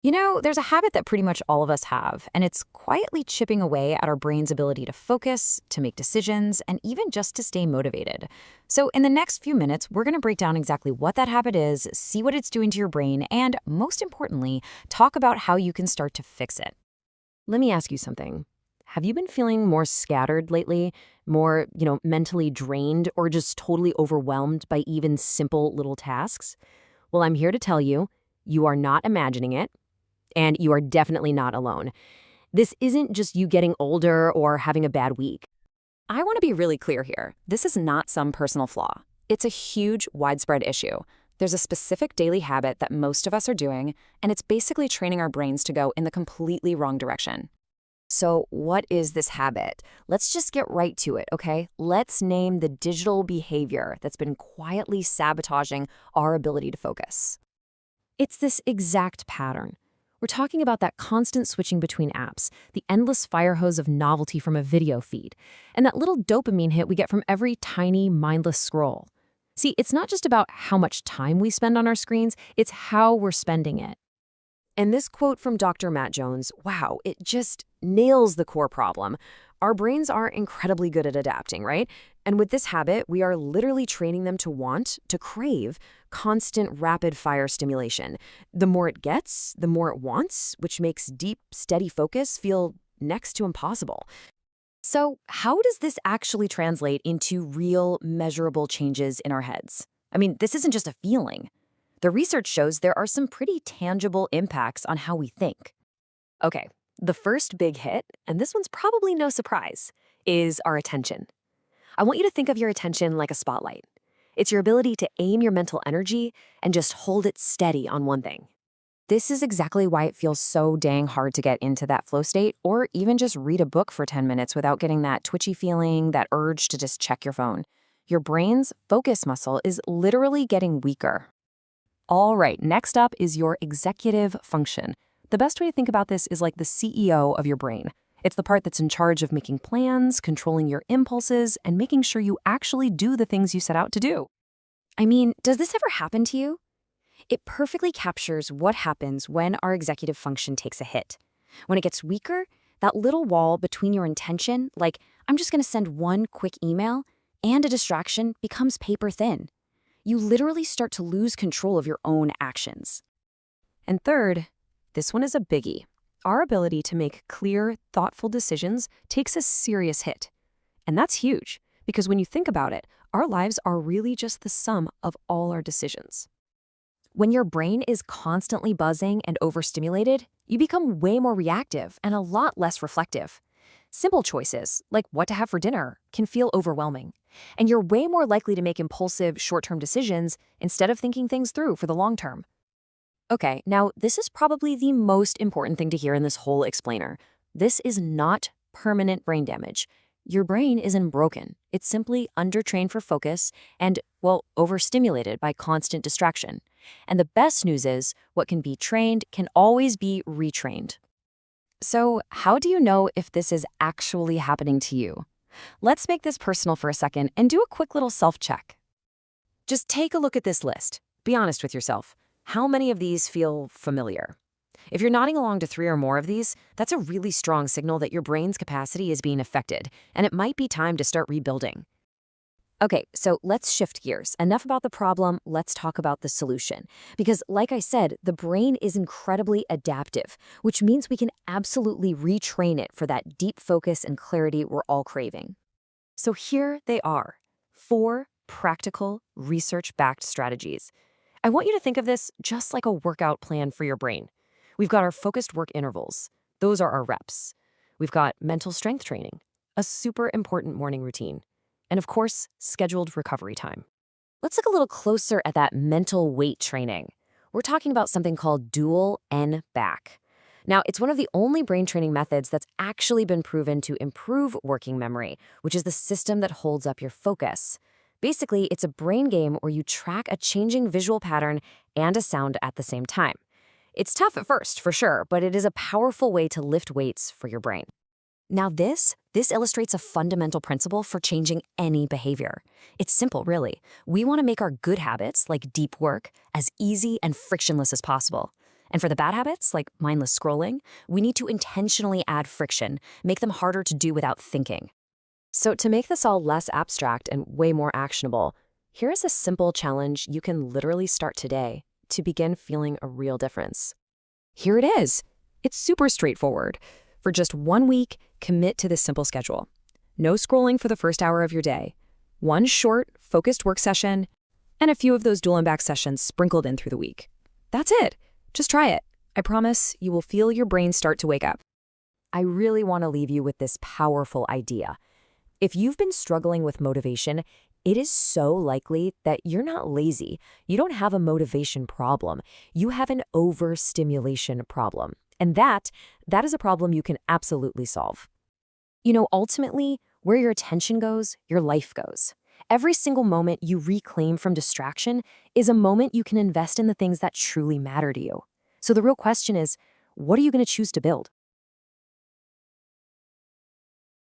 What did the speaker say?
There's a habit that pretty much all of us have, and it's quietly chipping away at our brain's ability to focus, to make decisions, and even just to stay motivated. So, in the next few minutes, we're going to break down exactly what that habit is, see what it's doing to your brain, and most importantly, talk about how you can start to fix it. Let me ask you something. Have you been feeling more scattered lately, more, mentally drained, or just totally overwhelmed by even simple little tasks? Well, I'm here to tell you, you are not imagining it. And you are definitely not alone. This isn't just you getting older or having a bad week. I want to be really clear here. This is not some personal flaw. It's a huge, widespread issue. There's a specific daily habit that most of us are doing, and it's basically training our brains to go in the completely wrong direction. So what is this habit? Let's just get right to it, okay? Let's name the digital behavior that's been quietly sabotaging our ability to focus. It's this exact pattern. We're talking about that constant switching between apps, the endless fire hose of novelty from a video feed, and that little dopamine hit we get from every tiny, mindless scroll. See, it's not just about how much time we spend on our screens, it's how we're spending it. And this quote from Dr. Matt Jones, wow, it just nails the core problem. Our brains are incredibly good at adapting, right? And with this habit, we are literally training them to want, to crave, constant rapid-fire stimulation. The more it gets, the more it wants, which makes deep, steady focus feel next to impossible. So how does this actually translate into real, measurable changes in our heads? I mean, this isn't just a feeling. The research shows there are some pretty tangible impacts on how we think. Okay, the first big hit, and this one's probably no surprise, is our attention. I want you to think of your attention like a spotlight. It's your ability to aim your mental energy and just hold it steady on one thing. This is exactly why it feels so dang hard to get into that flow state or even just read a book for 10 minutes without getting that twitchy feeling, that urge to just check your phone. Your brain's focus muscle is literally getting weaker. All right, next up is your executive function. The best way to think about this is like the CEO of your brain. It's the part that's in charge of making plans, controlling your impulses, and making sure you actually do the things you set out to do. I mean, does this ever happen to you? It perfectly captures what happens when our executive function takes a hit. When it gets weaker, that little wall between your intention, like, I'm just going to send one quick email, and a distraction becomes paper thin. You literally start to lose control of your own actions. And third, this one is a biggie. Our ability to make clear, thoughtful decisions takes a serious hit. And that's huge, because when you think about it, our lives are really just the sum of all our decisions. When your brain is constantly buzzing and overstimulated, you become way more reactive and a lot less reflective. Simple choices, like what to have for dinner, can feel overwhelming. And you're way more likely to make impulsive, short-term decisions instead of thinking things through for the long term. Okay, now this is probably the most important thing to hear in this whole explainer. This is not permanent brain damage. Your brain isn't broken. It's simply undertrained for focus and, well, overstimulated by constant distraction. And the best news is, what can be trained can always be retrained. So, how do you know if this is actually happening to you? Let's make this personal for a second and do a quick little self-check. Just take a look at this list. Be honest with yourself. How many of these feel familiar? If you're nodding along to 3 or more of these, that's a really strong signal that your brain's capacity is being affected, and it might be time to start rebuilding. Okay, so let's shift gears. Enough about the problem, let's talk about the solution. Because like I said, the brain is incredibly adaptive, which means we can absolutely retrain it for that deep focus and clarity we're all craving. So here they are, 4 practical, research-backed strategies. I want you to think of this just like a workout plan for your brain. We've got our focused work intervals. Those are our reps. We've got mental strength training, a super important morning routine, and of course, scheduled recovery time. Let's look a little closer at that mental weight training. We're talking about something called dual N-back. Now, it's one of the only brain training methods that's actually been proven to improve working memory, which is the system that holds up your focus. Basically, it's a brain game where you track a changing visual pattern and a sound at the same time. It's tough at first, for sure, but it is a powerful way to lift weights for your brain. Now this illustrates a fundamental principle for changing any behavior. It's simple, really. We want to make our good habits, like deep work, as easy and frictionless as possible. And for the bad habits, like mindless scrolling, we need to intentionally add friction, make them harder to do without thinking. So to make this all less abstract and way more actionable, here is a simple challenge you can literally start today to begin feeling a real difference. Here it is. It's super straightforward. For just 1 week, commit to this simple schedule. No scrolling for the first hour of your day. One short, focused work session, and a few of those dual and back sessions sprinkled in through the week. That's it. Just try it. I promise you will feel your brain start to wake up. I really want to leave you with this powerful idea. If you've been struggling with motivation, it is so likely that you're not lazy. You don't have a motivation problem. You have an overstimulation problem. And that is a problem you can absolutely solve. Ultimately, where your attention goes, your life goes. Every single moment you reclaim from distraction is a moment you can invest in the things that truly matter to you. So the real question is, what are you going to choose to build?